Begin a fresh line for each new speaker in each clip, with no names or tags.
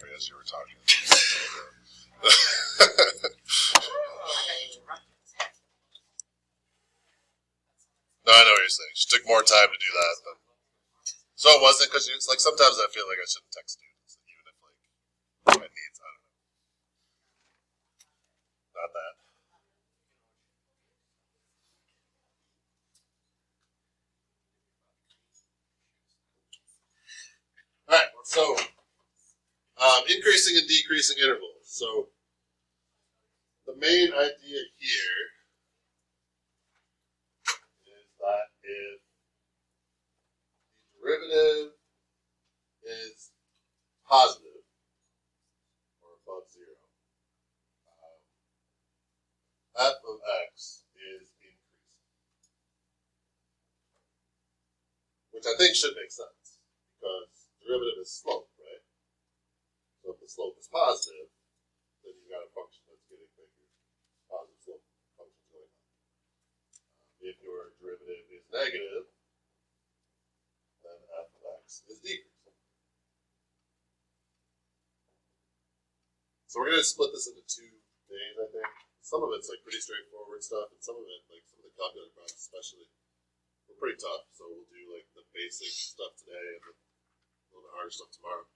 As you were talking. No, I know what you're saying. She took more time to do that. But... So it wasn't because it's like sometimes I feel like I shouldn't text students, even if like my needs. I don't know. Not that. All right. So increasing and decreasing intervals. So the main idea here is that if the derivative is positive or above zero, f of x is increasing, which I think should make sense because derivative is slope, right? So if the slope is positive, then you've got a function that's getting bigger. Positive slope function going on. If your derivative is negative, then f of x is decreasing. So we're going to split this into two days, I think. Some of it's like pretty straightforward stuff, and some of it, like some of the calculator problems especially, were pretty tough. So we'll do like the basic stuff today and a little bit harder stuff tomorrow.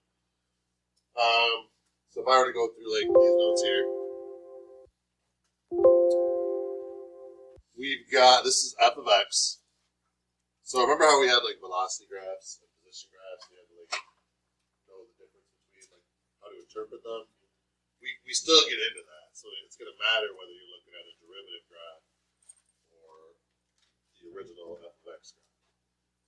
So if I were to go through like these notes here, we've got, this is f of x. So remember how we had like velocity graphs and position graphs? We had to like know the difference between like how to interpret them. We still get into that, so it's going to matter whether you're looking at a derivative graph or the original f of x graph.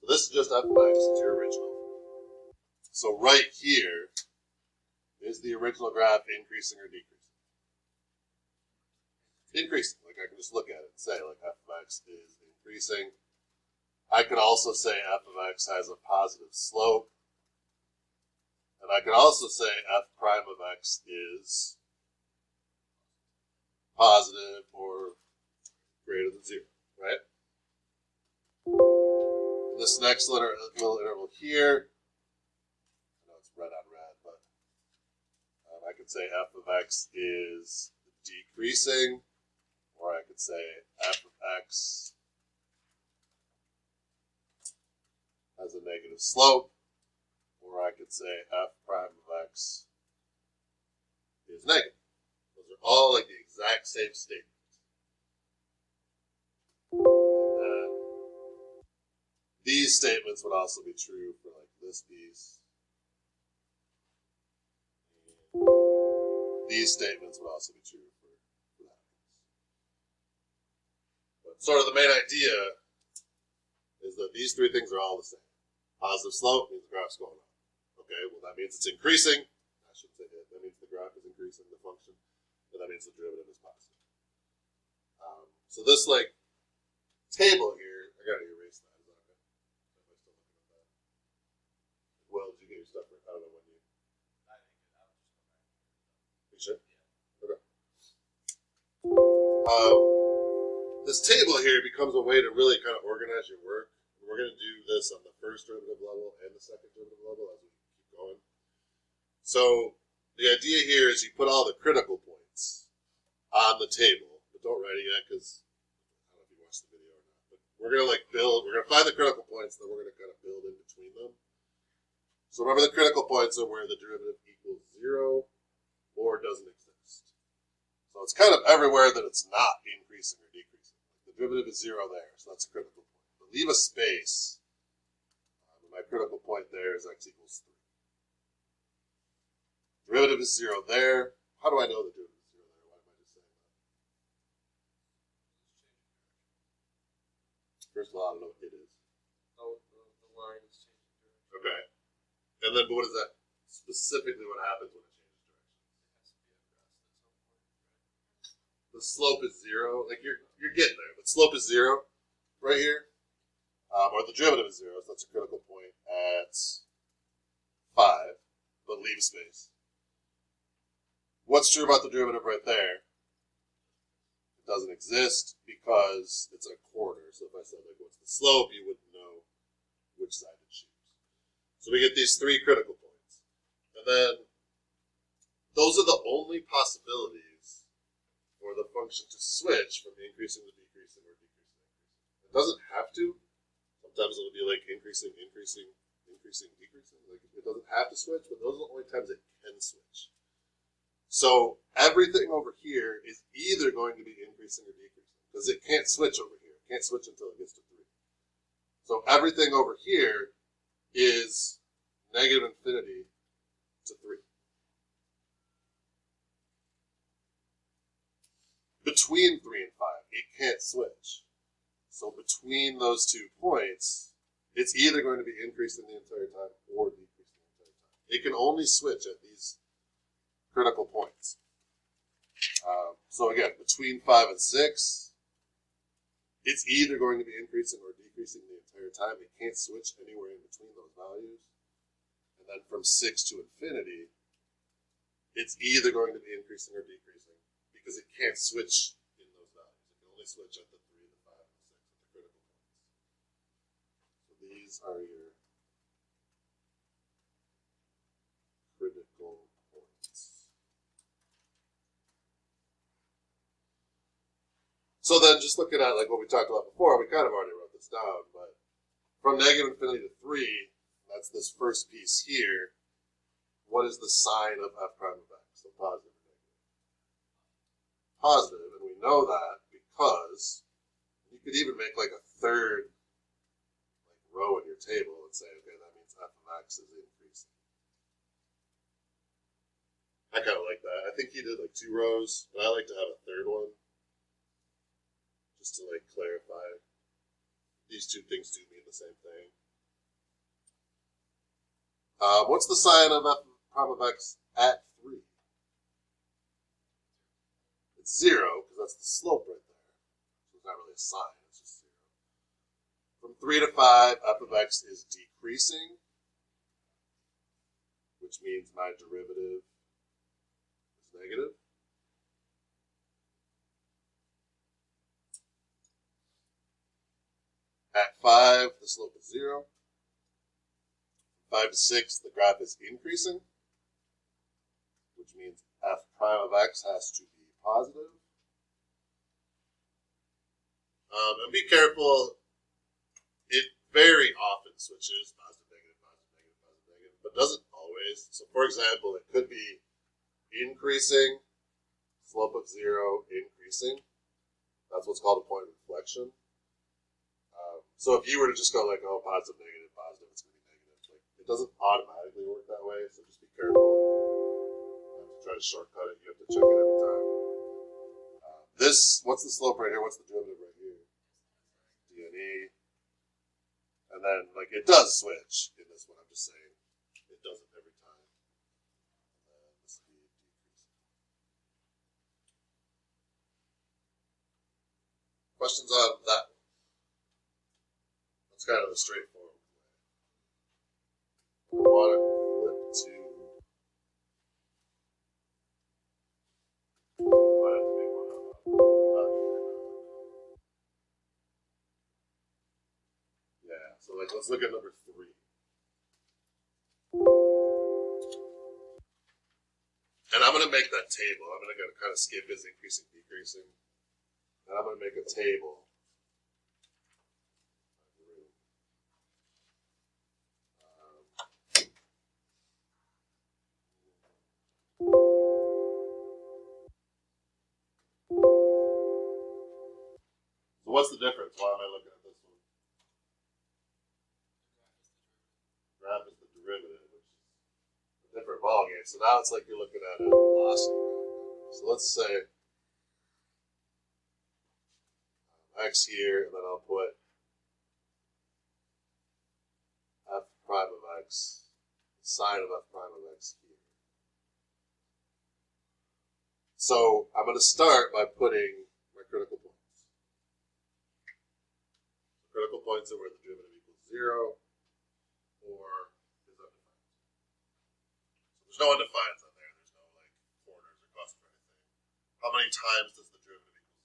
So this is just f of x, it's your original. So right here is the original graph increasing or decreasing? Increasing, like I can just look at it and say like f of x is increasing. I could also say f of x has a positive slope. And I could also say f prime of x is positive or greater than 0, right? And this next little interval here, I know it's red on red, but I could say f of x is decreasing, or I could say f of x has a negative slope, or I could say f prime of x is negative. Those are all like the exact same statement. And then these statements would also be true for like this piece. And these statements would also be true for that piece. But sort of the main idea is that these three things are all the same. Positive slope means the graph's going up. Okay, well that means it's increasing. I should say that. That means the graph is increasing the function. And that means the derivative is positive. So this like table here, I gotta erase that. Is that okay? Am I still looking at that? Well, did you get your stuff? I don't know when you. I didn't get out. You sure? Yeah. Okay. This table here becomes a way to really kind of organize your work. We're going to do this on the first derivative level and the second derivative level as we keep going. So the idea here is you put all the critical points on the table, but don't write it yet because I don't know if you watched the video or not. But we're going to like build, we're going to find the critical points, and then we're going to kind of build in between them. So remember the critical points are where the derivative equals 0 or doesn't exist. So it's kind of everywhere that it's not increasing or decreasing. The derivative is 0 there, so that's a critical point. But leave a space. My critical point there is x equals 3. Derivative is 0 there. How do I know the derivative is 0 there? Why am I just saying that? First of all, I don't know what it is.
Oh, the line is changing direction.
Okay. And then, but what is that specifically what happens when it changes direction?
It has to be abreast at some point, right?
The slope is 0. Like you're getting there, but slope is 0 right here. Or the derivative is 0, so that's a critical point at 5, but leave space. What's true about the derivative right there? It doesn't exist because it's a quarter. So if I said like what's the slope, you wouldn't know which side to choose. So we get these 3 critical points. And then those are the only possibilities for the function to switch from increasing to decreasing or decreasing to increasing. It doesn't have to. Sometimes it'll be like increasing, increasing, increasing, decreasing. Like it doesn't have to switch, but those are the only times it can switch. So everything over here is either going to be increasing or decreasing because it can't switch over here. It can't switch until it gets to 3. So everything over here is negative infinity to 3. Between 3 and 5, it can't switch. So between those 2 points, it's either going to be increasing the entire time or decreasing the entire time. It can only switch at these critical points. So again, between 5 and 6, it's either going to be increasing or decreasing the entire time. It can't switch anywhere in between those values. And then from 6 to infinity, it's either going to be increasing or decreasing because it can't switch in those values. It can only switch at the 3, the 5, and the 6 at the critical points. So these are your critical points. So then just looking at like what we talked about before, we kind of already wrote this down, but from negative infinity to 3, that's this first piece here. What is the sign of f prime of x? So positive or negative? Positive, and we know that because you could even make like a third like row in your table and say, okay, that means f of x is increasing. I kind of like that. I think he did like 2 rows, but I like to have a third one. Just to like clarify, these 2 things do mean the same thing. What's the sign of f prime of x at 3? It's 0 because that's the slope right there. So it's not really a sign; it's just 0. From 3 to 5, f of x is decreasing, which means my derivative is negative. At 5, the slope is 0. 5 to 6, the graph is increasing, which means f prime of x has to be positive. And be careful, it very often switches positive, negative, positive, negative, positive, negative, but doesn't always. So for example, it could be increasing, slope of 0, increasing. That's what's called a point of inflection. So if you were to just go like, oh, positive, negative, it's going to be negative. Like, it doesn't automatically work that way, so just be careful. To try to shortcut it, you have to check it every time. What's the slope right here? What's the derivative right here? dne. And then, like, it does switch in this one. I'm just saying it doesn't every time. The speed decreases. Questions on that one? That's kind of a straightforward way. I want to flip to. I have to make one up. Yeah, so like let's look at number 3. And I'm gonna make that table. I'm gonna kind of skip his increasing, decreasing. And I'm gonna make a table. So what's the difference? Why am I looking at this one? Graph is the derivative, which is a different ballgame. So now it's like you're looking at a velocity. So let's say x here, and then I'll put f prime of x, the sine of f prime of x here. So I'm going to start by putting my critical points. Critical points are where the derivative equals 0 or is undefined. So there's no undefineds on there. There's no like corners or cusps or anything. How many times does the derivative equal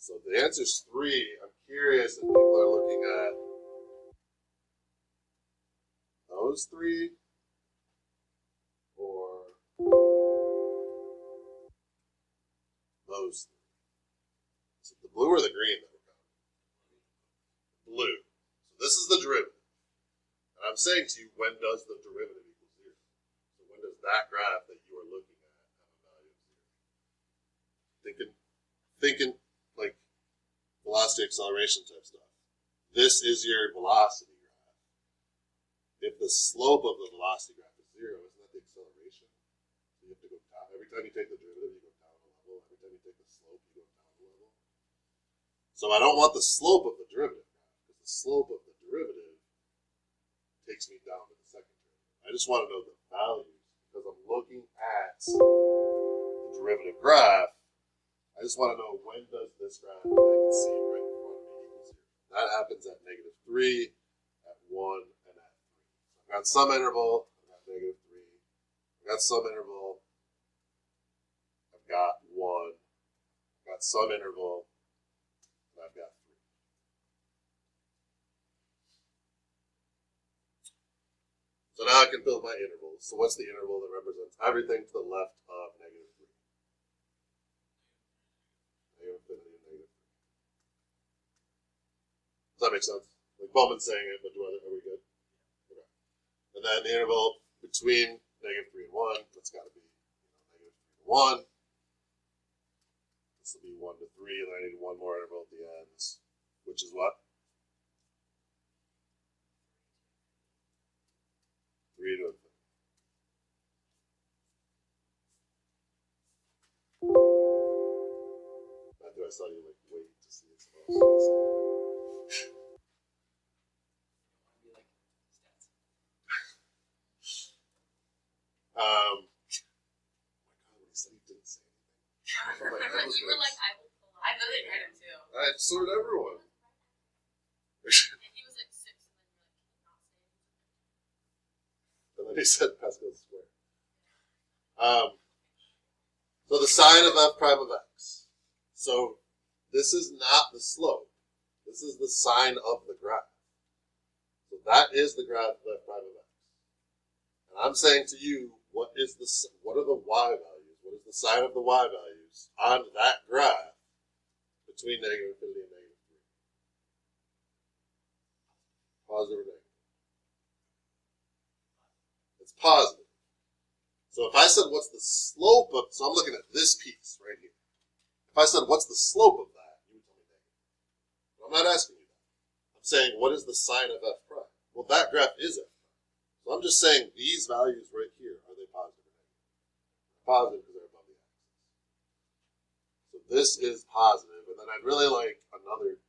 0? So the answer is 3. I'm curious if people are looking at those three or those three? Is it the blue or the green that we're counting? Blue. So this is the derivative. And I'm saying to you, when does the derivative equal 0? So when does that graph that you are looking at have a value of 0? Thinking like velocity acceleration type stuff. This is your velocity graph. If the slope of the velocity graph is 0, isn't that the acceleration? So you have to go down. Every time you take the derivative, you go down a level. Every time you take the slope, you go down a level. So I don't want the slope of the derivative graph, because the slope of the derivative takes me down to the second derivative. I just want to know the values, because I'm looking at the derivative graph. I just want to know, when does this graph that I can see right in front of me equal 0? That happens at -3, at 1, and at 3. So I've got some interval, I've got -3. I've got some interval, I've got 1. I've got some interval, and I've got 3. So now I can build my intervals. So what's the interval that represents everything to the left of -3? Infinity and -3. Does that make sense? Like Bowman's saying it, but are we good? Okay. And then the interval between -3 and 1, that's got to be -3 to 1. This will be 1 to 3, and then I need one more interval at the ends, which is what? 3 to infinity. I saw you like wait to see its most. Oh my God, when he said he didn't say anything.
You were like, I will pull out.
I know they read him too.
I sorted everyone.
And he was like 6, and then you're like, can you not say anything?
And then he said Pascal's square. So the sine of f prime of x. So this is not the slope. This is the sine of the graph. So that is the graph of f prime of x. And I'm saying to you, what are the y values? What is the sine of the y values on that graph between -infinity and -3? Positive or negative? It's positive. So if I said what's the slope of, so I'm looking at this piece right here. If I said what's the slope of that, you would tell me negative. But I'm not asking you that. I'm saying what is the sine of f prime? Well, that graph is f prime. So I'm just saying these values right here, are they positive or negative? Positive because they're above the axis. So this is positive, and then I'd really like another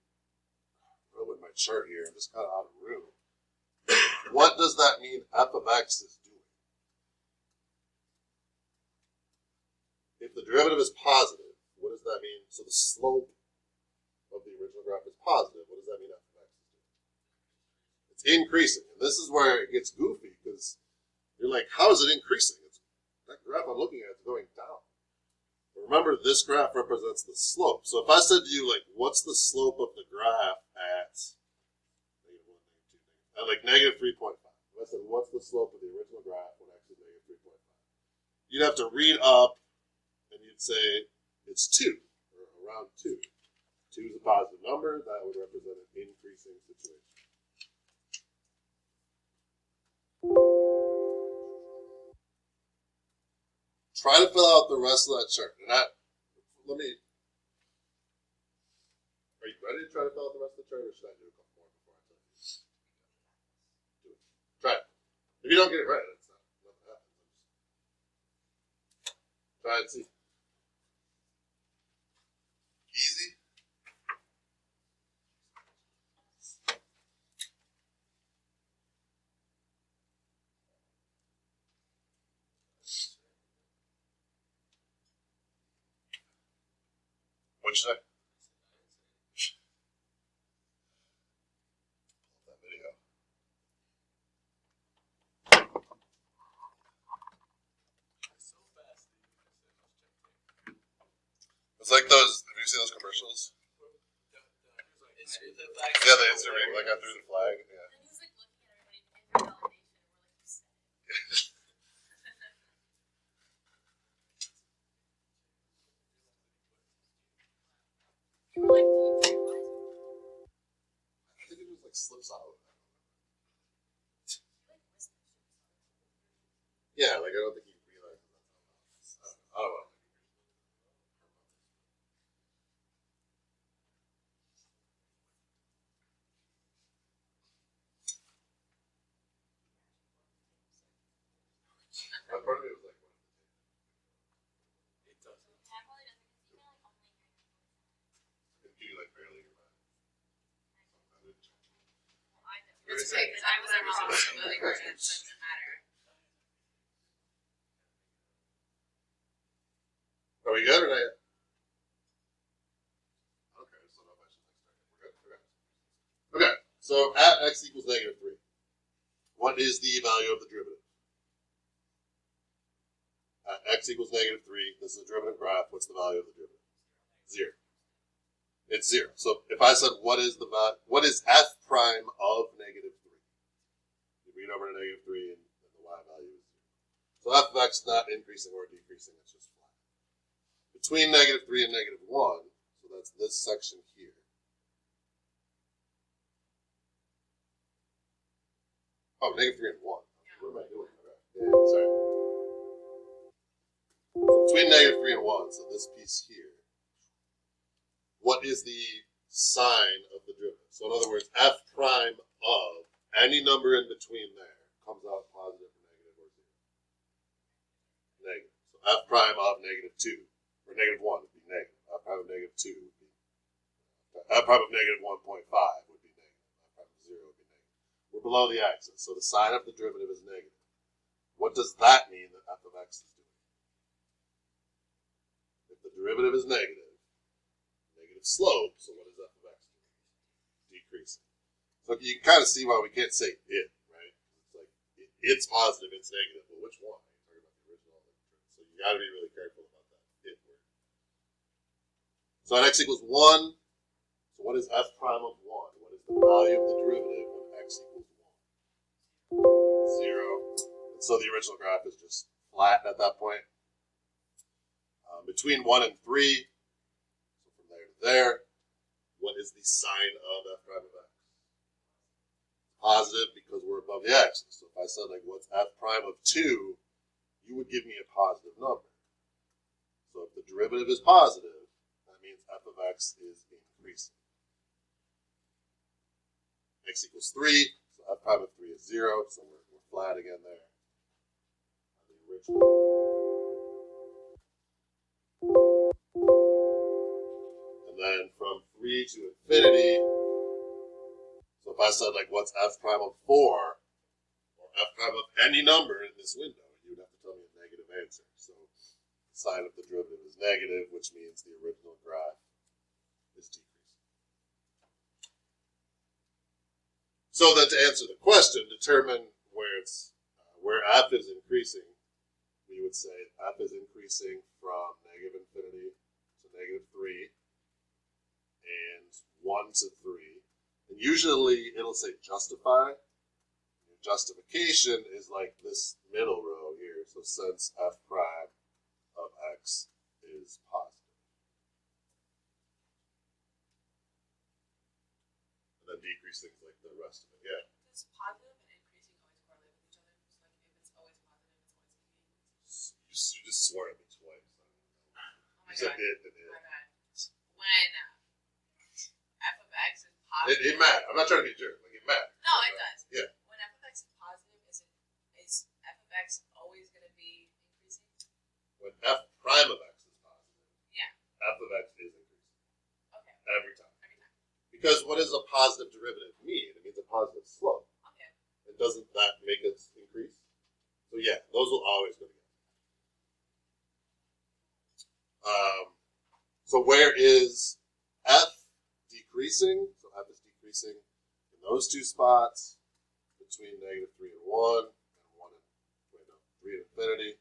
row in my chart here. I'm just kind of out of room. What does that mean f of x is doing? If the derivative is positive, what does that mean? So the slope of the original graph is positive. What does that mean f of x is doing? It's increasing. And this is where it gets goofy, because you're like, how is it increasing? That graph I'm looking at is going down. But remember, this graph represents the slope. So if I said to you, like, what's the slope of the graph at like -3.5? If I said, what's the slope of the original graph when x is -3.5? You'd have to read up, and you'd say it's 2, or around 2. 2 is a positive number. That would represent an increasing situation. Try to fill out the rest of that chart. Are you ready to try to fill out the rest of the chart, or should I do a couple more before I tell you? Do it. Try it. If you don't get it right, it's not nothing happens. Try and see. Easy. What'd you say? That video.
So fast that you just said, let's check it.
It's like those. Have you seen those commercials?
It's the flag.
Yeah, the Instagram. Like I threw the flag. Yeah.
And then he was like looking at everybody in for validation, and we're like,
slips out.
Like whispers.
Yeah, like I don't think he realizes that's how I don't know. That part of me was like,
It doesn't.
That probably doesn't, because you can like only hear him.
do you like barely hear mine?
Well, I know.
It's
It's okay, because I was never so familiar with it, so it doesn't matter.
Are we good or not yet? Okay, I just don't know if I should start. We're good. Okay, so at x equals negative 3, what is the value of the derivative? At x equals negative 3, this is a derivative graph. What's the value of the derivative? 0. It's 0. So if I said what is f prime of negative 3? You read over to negative 3 and the y value is 0. So f of x is not increasing or decreasing, it's just flat. Between negative 3 and negative 1, so that's this section here. Oh, negative 3 and 1. What am I doing? Okay. Yeah, sorry. So between negative 3 and 1, so this piece here, what is the sign of the derivative? So in other words, f prime of any number in between there comes out positive or negative or 0. Negative. So f prime of negative 2 or negative 1 would be negative. F prime of negative 2 would be f prime of negative 1.5 would be negative. F prime of 0 would be negative. We're below the axis, so the sign of the derivative is negative. What does that mean that f of x is doing? If the derivative is negative slope, so what is f of x doing? Decreasing. So you can kind of see why we can't say it, right? It's like it's positive, it's negative, but which one? You're talking about the original. So you got to be really careful about that it word. So at x equals 1, so what is f prime of 1? What is the value of the derivative when x equals 1? 0. And so the original graph is just flat at that point. Between 1 and 3, there, what is the sign of f prime of x? Positive because we're above the axis. So if I said like what's f prime of 2, you would give me a positive number. So if the derivative is positive, that means f of x is increasing. X equals 3, so f prime of 3 is 0, so we're flat again there. The original. And then from 3 to infinity, so if I said like what's f prime of 4, or f prime of any number in this window, you would have to tell me a negative answer. So the sign of the derivative is negative, which means the original graph is decreasing. So then to answer the question, determine where f is increasing, we would say f is increasing from negative infinity to negative 3, and 1 to 3. And usually it'll say justify. Your justification is like this middle row here. So since f prime of x is positive. And then decrease things like the rest of it. Yeah.
Does positive and increasing always correlate with each other? So like if it's always positive, it's always
You just swore at me twice.
oh my
You said
god.
it and it.
My bad. When f of x is positive.
It matters. I'm not trying to be a jerk. Like it matters.
No, it does.
Yeah.
When f of x is positive, is f of x always going to be increasing?
When f prime of x is positive,
Yeah.
f of x is increasing.
Okay.
Every time.
Every time.
Because what does a positive derivative mean? It means a positive slope.
Okay.
And doesn't that make it increase? So yeah, those will always go together. So where is f decreasing? So f is decreasing in those two spots between negative 3 and 1 and 1 and 3 and infinity.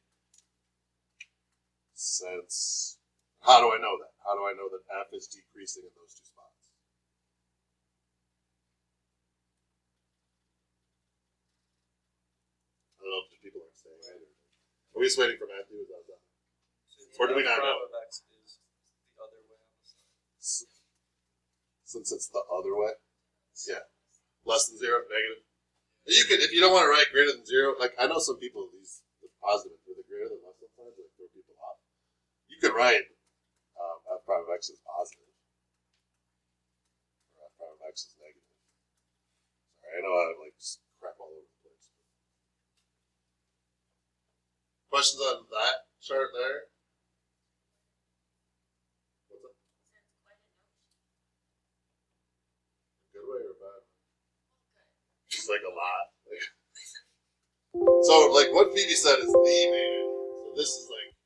Since how do I know that? How do I know that f is decreasing in those two spots? I don't know if people are saying it. Are we just waiting for Matthew? Is that done? Or do we not know?
F prime of x is the other way on the side.
Since it's the other way? Yeah. Less than 0, negative. You could, if you don't want to write greater than 0, like I know some people these the positive with the greater than less than signs like throw people off. You could write f prime of x is positive, or f prime of x is negative. Sorry, I know I like just crap all over the place. Questions on that chart there? What's up?
Sounds quite a notion.
Good way or bad?
Good.
Just like a lot. So, like what Phoebe said is the main idea. So this is like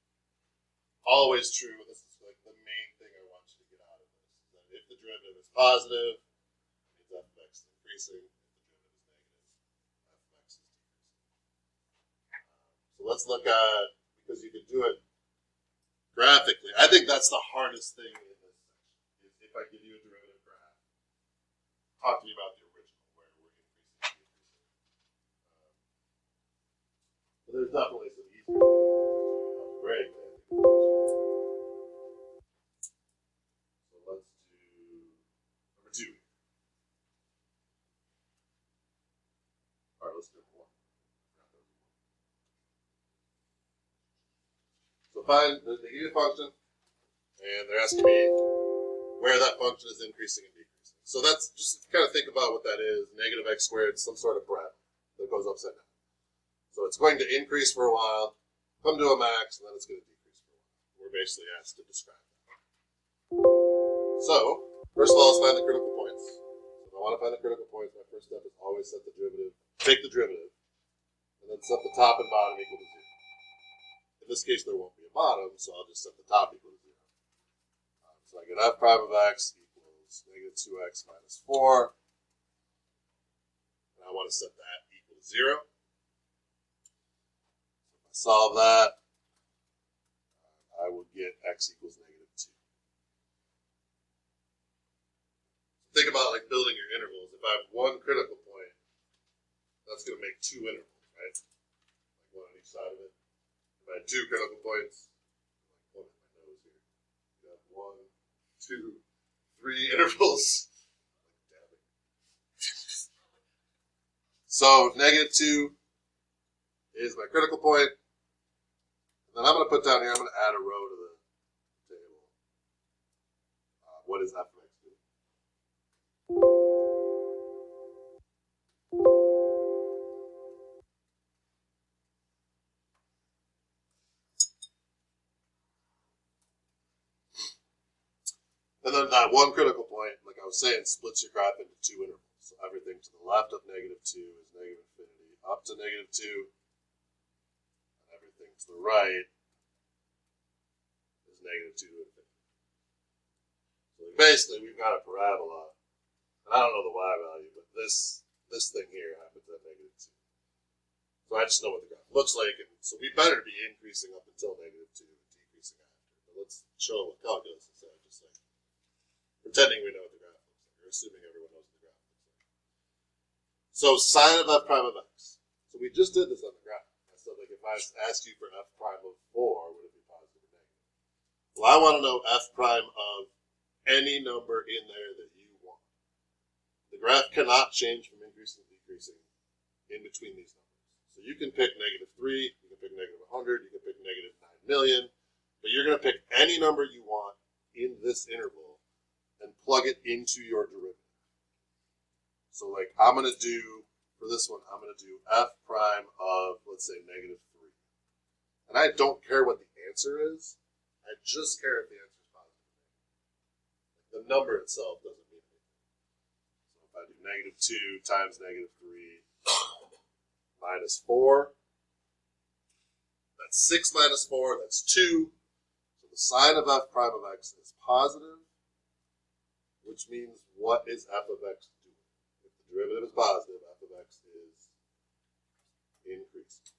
always true. This is like the main thing I want you to get out of this. Is that if the derivative is positive, it means f of x is increasing. If the derivative is negative, f of x is decreasing. So let's look at, because you can do it graphically. I think that's the hardest thing in this section. Is if I give you a derivative graph, talk to me about the original where we're increasing and decreasing. But there's definitely some easier things like algebraic. So let's do number 2. All right, let's do 1. So find they give you a function, and they're asking me where that function is increasing and decreasing. So that's just kind of think about what that is. Negative x squared, some sort of parabola that goes upside down. So it's going to increase for a while, come to a max, and then it's going to decrease for a while. We're basically asked to describe that. So, first of all, let's find the critical points. So if I want to find the critical points, my first step is always set the derivative, take the derivative, and then set the top and bottom equal to 0. In this case, there won't be a bottom, so I'll just set the top equal to 0. So I get f prime of x equals negative 2x minus 4. And I want to set that equal to 0. Solve that, I would get x equals negative 2. Think about like building your intervals. If I have one critical point, that's going to make 2 intervals, right? Like one on each side of it. If I had 2 critical points, like one in my nose here, you have 1, 2, 3 intervals. So negative 2 is my critical point. Then I'm going to put down here, I'm going to add a row to the table. What is f of x doing? And then that one critical point, like I was saying, splits your graph into 2 intervals. So everything to the left of negative 2 is negative infinity, up to negative 2. And everything to the right is negative 2 to infinity. So basically, we've got a parabola, and I don't know the y value, but this thing here happens at negative 2. So I just know what the graph looks like, and so we better be increasing up until negative 2 and decreasing after. But let's show what calculus instead of just like pretending we know what the graph looks like, or assuming everyone knows what the graph looks like. So sine of f prime of x. So we just did this on the graph. So like if I asked you for f prime of 4, would it be positive or negative? Well, I want to know f prime of any number in there that you want. The graph cannot change from increasing to decreasing in between these numbers. So you can pick negative 3, you can pick negative 100, you can pick negative 9 million, but you're going to pick any number you want in this interval and plug it into your derivative. So like I'm going to do, for this one, I'm going to do f prime of, let's say, negative 3. And I don't care what the answer is, I just care if the answer is positive. The number itself doesn't mean anything. So if I do negative 2 times negative 3 minus 4, that's 6 minus 4, that's 2. So the sine of f prime of x is positive, which means what is f of x doing? If the derivative is positive, f of x is increasing.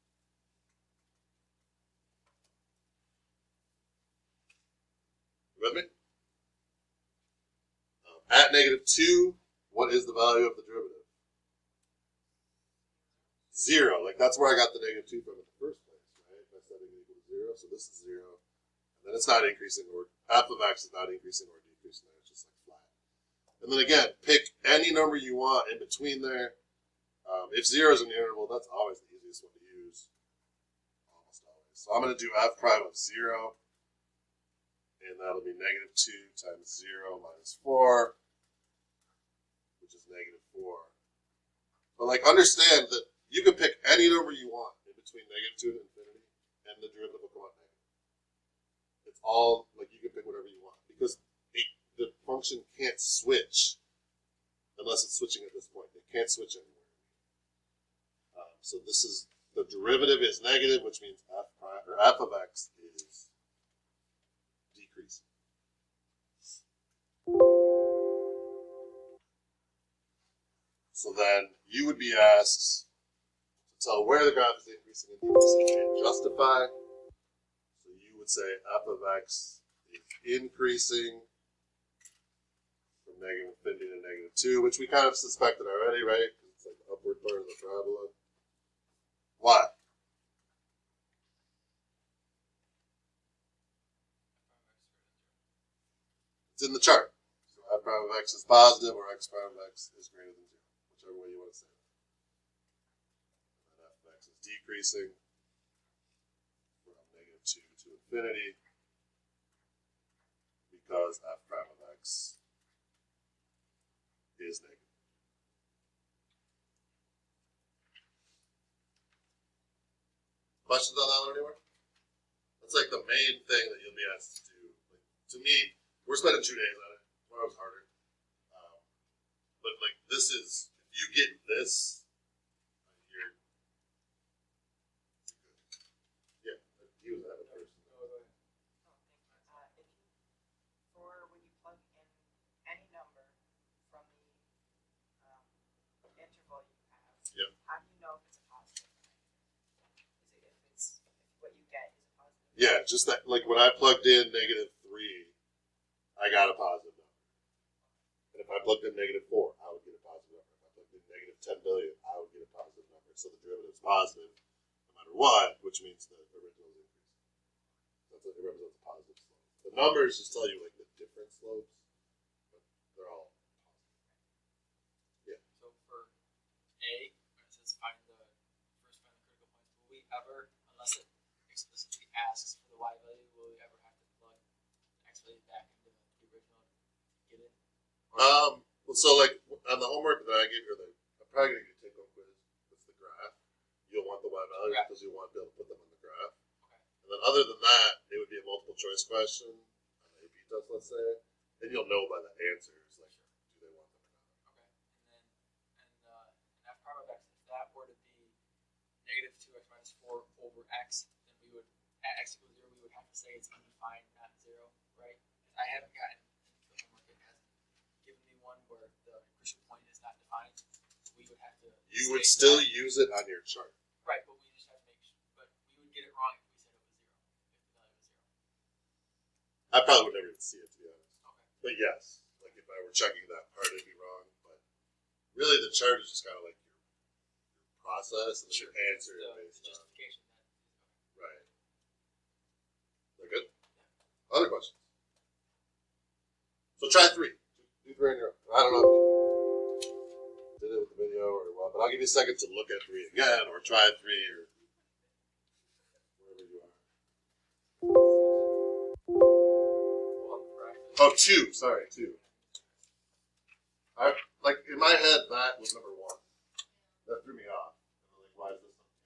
You with me? At negative 2, what is the value of the derivative? 0. Like that's where I got the negative 2 from in the first place, right? By setting it equal to 0, so this is 0. And then it's not increasing, or f of x is not increasing or decreasing, it's just like flat. And then again, pick any number you want in between there. If 0 is an interval, that's always the easiest one to use. Almost always. So I'm going to do f prime of 0. And that'll be negative 2 times 0 minus 4, which is negative 4. But like, understand that you can pick any number you want in between negative 2 and infinity, and the derivative will come out negative. It's all, like, you can pick whatever you want, because the function can't switch unless it's switching at this point. It can't switch anywhere. So this is, the derivative is negative, which means f prime, or f of x is decreasing. So then you would be asked to tell where the graph is increasing and decreasing and justify. So you would say f of x is increasing from negative infinity to negative 2, which we kind of suspected already, right? Because it's like the upward part of the parabola. Why? It's in the chart. So f prime of x is positive or x prime of x is greater than 0, whichever way you want to say it. And f of x is decreasing from negative 2 to infinity because f prime of x is negative. Questions on that one anywhere? That's like the main thing that you'll be asked to do. Like, to me, we're spending 2 days on it. Tomorrow's harder. But like, this is, if you get this, you're good. Yeah, he was at it first.
For when you plug in any number from the interval you have,
Yep.
how do you know if it's a positive or negative? Is it if what you get is a positive?
Yeah, just that, like when I plugged in negative 3, I got a positive number. And if I plugged in negative 4, I would get a positive number. If I plugged in negative 10 billion, I would get a positive number. So the derivative is positive no matter what, which means the original is increasing. That's what it represents a positive slope. The numbers just tell you like the different slopes, but they're all positive. Yeah.
So for A, when it says find the critical points, will we ever, unless it explicitly asks for the y value, will we ever have to plug the x value back into the original to get it?
Well, so like on the homework that I gave you, I'm probably gonna take home quiz. That's the graph. You'll want the y values because you want to be able to put them on the graph.
Okay.
And then other than that, it would be a multiple choice question on the AP test, let's say, and you'll know by the answers like do they want them or not.
Okay. And f prime of x, if that were to be negative 2x minus 4 over x, then we would, at x equals 0, we would have to say it's undefined, not 0, right? I haven't gotten into the homework, it hasn't given me one where the crucial point is not defined. We would have to.
You would
state
still
that.
use it on your chart.
Right, but we just have to make sure. But we would get it wrong if we said it was 0. If the value was 0.
I probably would never even see it, to be honest.
Okay.
But yes, like if I were checking that part, it'd be wrong. But really, the chart is just kind of like your process and your answer
The
based on.
justification that is okay.
Right. They're good? Other questions? So try 3. Do 3 on your own. I don't know if you did it with the video or what, but I'll give you a second to look at 3 again or try 3 or wherever you are. Oh, 2. Sorry, 2. I, like, in my head, that was number 1. That threw me off. I'm like, why is this number?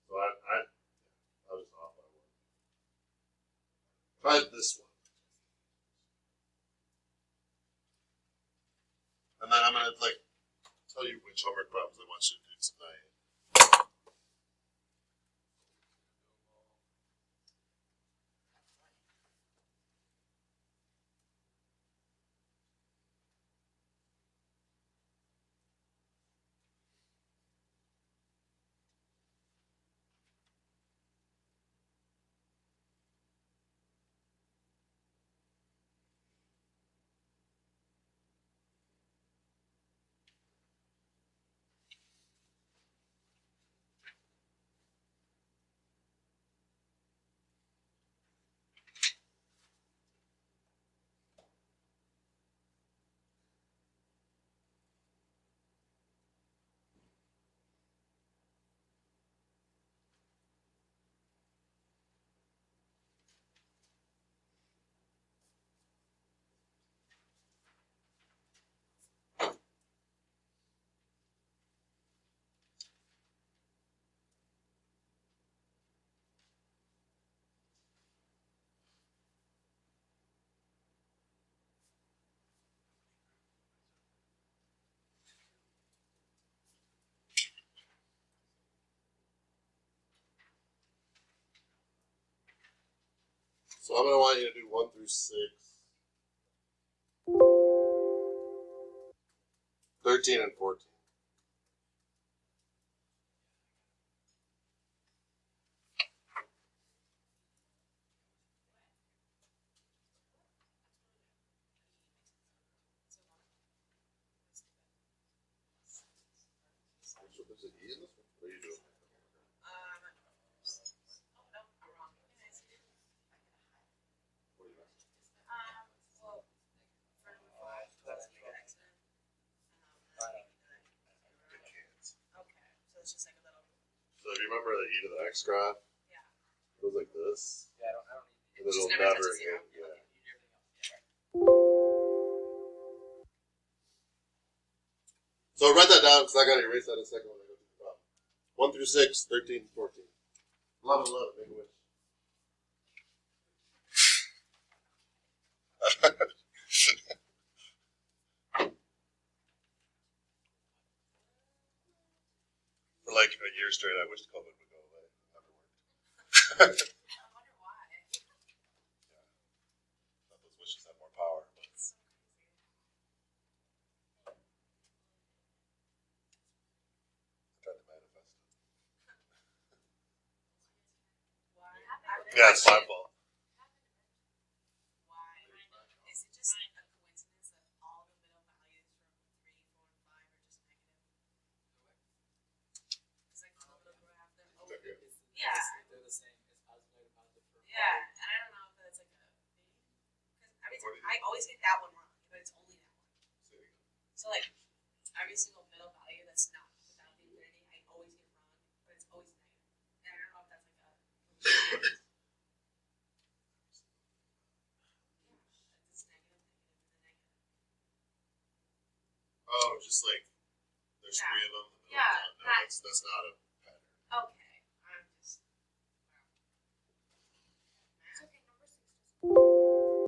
So I was off by 1. Try this one. And then I'm gonna like tell you which homework problems I want you to do tonight. So I'm gonna want you to do 1 through 6. 13 and 14. There's an E in this one? What are you doing?
Oh, no, you're wrong. Okay, so
What are you doing?
well, for number 5, that's negative X-Men.
Good cans.
Okay, so it's just like a little,
So if you remember the E to the X graph,
yeah.
it goes like this,
Yeah, I don't need
and then
Just
it'll
never
never
touches zero.
again. Yeah.
need everything else.
So write that down because I got to erase that in a second when I go to the problem. 1 through 6, 13, 14. 11, 11, make a wish. For like a year straight, I wished COVID would go away. It never worked.
I wonder why.
Thought those wishes had more power. But
It's so crazy.
I tried to manifest it.
Why?
Yeah, it's my fault.
Why? Is it just a coincidence that all the middle values from 3, 4, and 5 are just negative? It's like the little graph, they're always.
Okay.
Yeah.
They're the same. It's positive, positive for
Yeah, and I don't know if that's like a thing. Because every time, I always get that one wrong, but it's only that one.
Say it again.
So like every single middle value that's not without the infinity, I always get wrong, but it's always negative. And I don't know if that's like a. It's negative, negative, and then negative.
Oh, just like there's
Yeah.
3 of them. and
Yeah,
no, that's not a pattern.
Okay, I'm just.
It's okay, number 6 doesn't.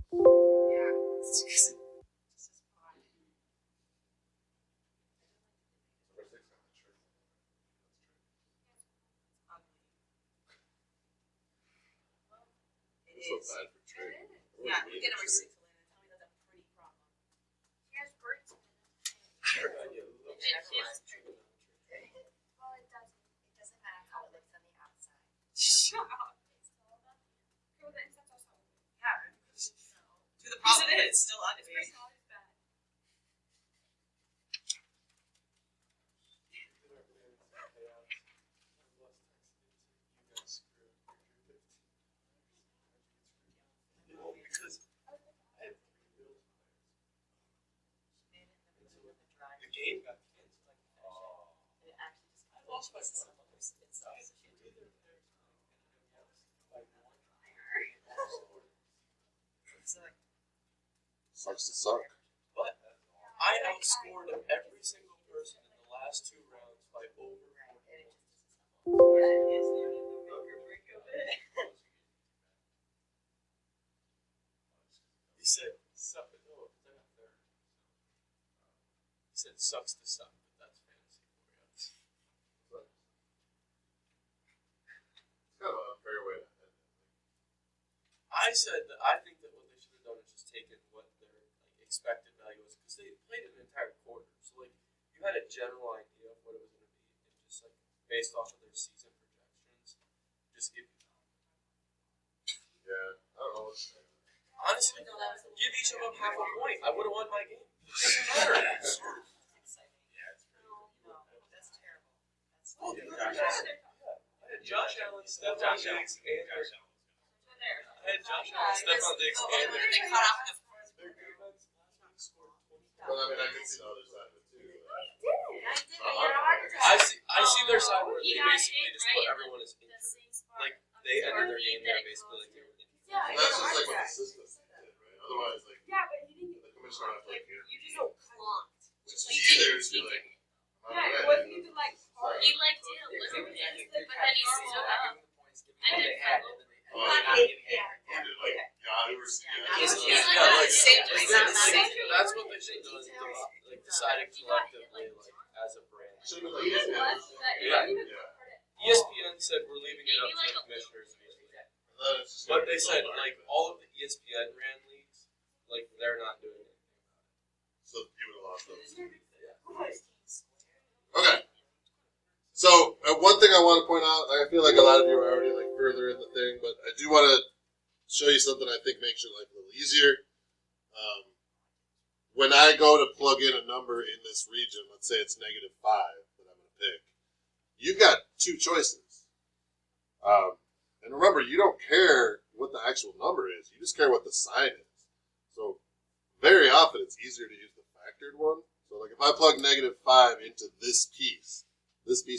Yeah, it's just odd.
Number 6 kind of tricky.
Ugly. It
It's so
is.
bad for trade.
It is.
Yeah, look at number 6, Elena. Tell me that's a pretty problem.
Here's birds in it.
It feels pretty.
Well, it doesn't.
It doesn't matter how it looks on the outside.
Shut up.
It's all about the okay, well, the inside's also ugly.
Yeah. To the
Yes,
problem,
it is.
it's still
Its
ugly.
personality is bad.
The game got
It actually just.
I lost my one.
So like,
Sucks to suck.
But I outscored every single person in the last 2 rounds by over 4 points.
Yeah, it's the make or break of it.
He said, suck it. No, because I got third. He said, sucks to suck, but that's fantasy for you.
It's kind of an unfair way to end it.
I said that I think that what they should have done is just taken what their like expected value was because they played an entire quarter. So like you had a general idea of what it was going to be, and just like based off of their season projections, just give.
Yeah, I don't know what's fair.
Honestly, give each of them half a point. I would have won my game. It doesn't matter.
Exciting. No, that's terrible. That's
Oh,
terrible.
I had Josh Allen, Stephon Diggs, and
There.
I had Josh Allen, Stephon Diggs,
oh,
and
look
their
at they cut off in the first.
their defense last week scored 20.
Well, I mean, I can see the other side of it too.
I did, but you're a heart
I
attack.
see their side where
He
they
got
basically
hit
just
right
put
in
everyone as
the
injured.
same spot.
Like they ended their game there basically like they were injured.
Yeah,
And
you're
that's
a
just
heart
like what the
attack.
system did, right? Otherwise, like,
Yeah, but he didn't.
the commissioner has like,
You just don't clunked.
which is
Like,
either
he
to like,
Yeah, it wasn't even like hard. He like did a little bit,
Exactly.
but then he stood up. And then fell.
Oh,
Yeah.
dude, like Yahoo or CNN.
He's
He's
like,
Yeah, like,
same
like,
reason.
that's what they should have done. Like decided collectively, like as a brand.
Should have been
He
like,
just left. That it
Yeah.
didn't even
Yeah.
hurt it.
ESPN said we're leaving it up to the commissioners.
And then it's just
But
like,
they said
oh,
like
right.
all of ESPN ran leagues, like they're not doing anything about it.
So you would have lost those.
Yeah.
Okay. So one thing I want to point out, I feel like a lot of you are already like further in the thing, but I do want to show you something I think makes your life a little easier. When I go to plug in a number in this region, let's say it's -5 that I'm going to pick, you've got two choices. And remember, you don't care what the actual number is; you just care what the sign is. So very often, it's easier to use the factored one. So like if I plug -5 into this piece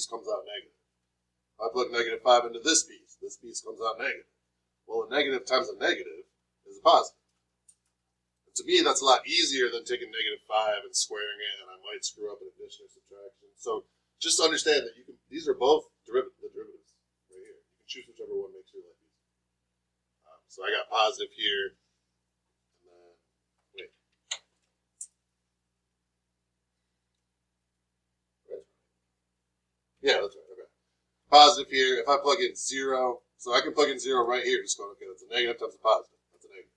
comes out negative. If I plug -5 into this piece comes out negative. Well, a negative times a negative is a positive. And to me, that's a lot easier than taking -5 and squaring it, and I might screw up an addition or subtraction. So just understand that you can. These are both the derivatives right here. You can choose whichever one makes your life easier. So I got positive here. And then, wait. Yeah, that's right. Okay. Positive here. If I plug in 0, so I can plug in 0 right here. Just going, okay, that's a negative times a positive. That's a negative.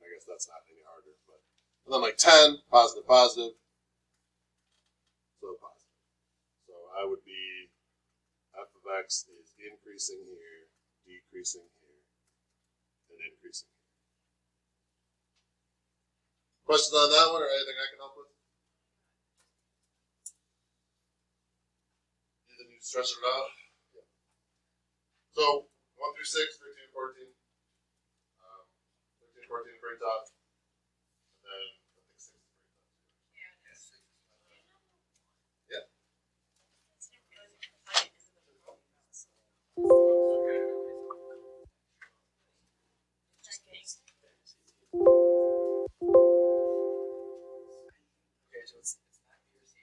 I guess that's not any harder. But and then like 10, positive, positive. So positive. So I would be f of x is increasing here, decreasing here, and increasing here. Questions on that one or anything I can help with? Either need to stretch it out? Yeah. So 1 through 6, 13, 14. 13, 14 very top. And then I think 6 is very top. Yeah.
Okay, so it's not B or C.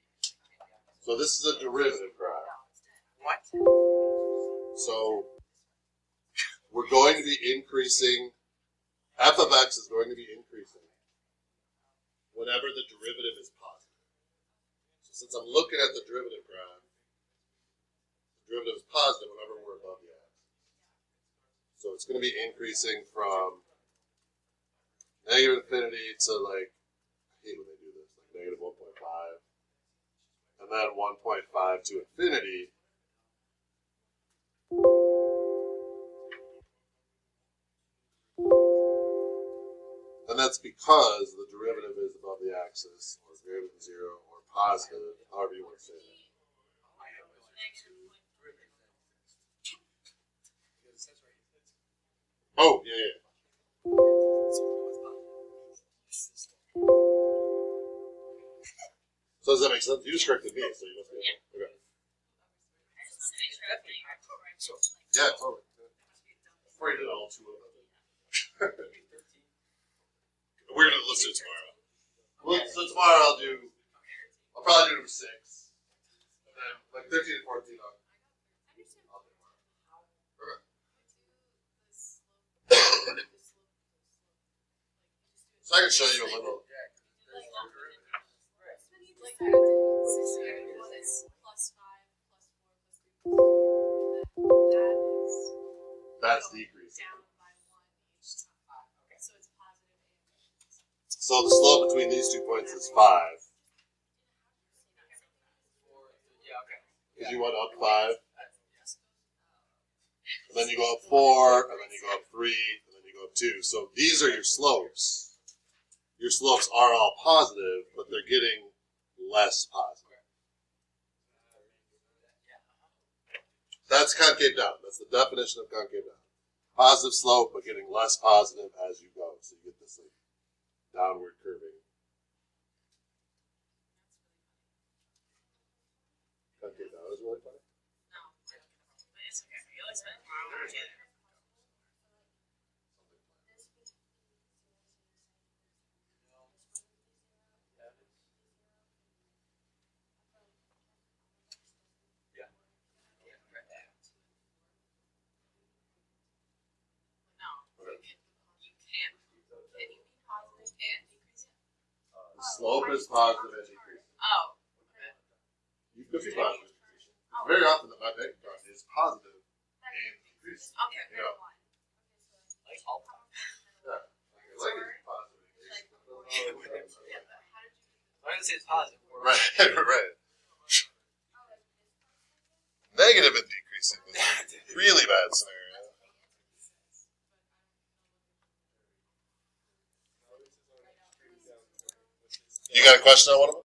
So this is a derivative graph.
What?
So we're going to be increasing, f of x is going to be increasing whenever the derivative is positive. So since I'm looking at the derivative graph, the derivative is positive whenever we're above the x. So it's going to be increasing from negative infinity to like, I hate when they do this, like negative 1.5. And then 1.5 to infinity. And that's because the derivative is above the axis, or greater than 0, or positive, however you want to say that. Oh, yeah, yeah. So does that make sense? You just corrected me, so you must be okay. Okay.
I just want to make sure I'm getting it correct.
Yeah, totally. Before you did all two of them. We're going to listen tomorrow. Well, so tomorrow I'll probably do number 6. And then like 13 and 14 I'll do tomorrow. Okay. So I can show you a little. That's decreasing. So the slope between these 2 points is 5.
Yeah, okay.
Because you went up 5. And then you go up 4, and then you go up 3, and then you go up 2. So these are your slopes. Your slopes are all positive, but they're getting less positive. That's concave down. That's the definition of concave down. Positive slope, but getting less positive as you go. So you get this like downward curving. Concave down is really funny. The slope is positive and decreasing.
Oh.
You could be positive. Very often that my bank account is positive and decreasing.
Okay.
Yeah.
Like all trying to say it's positive.
Right, right. Negative and decreasing is a really bad scenario. You got a question on one of them?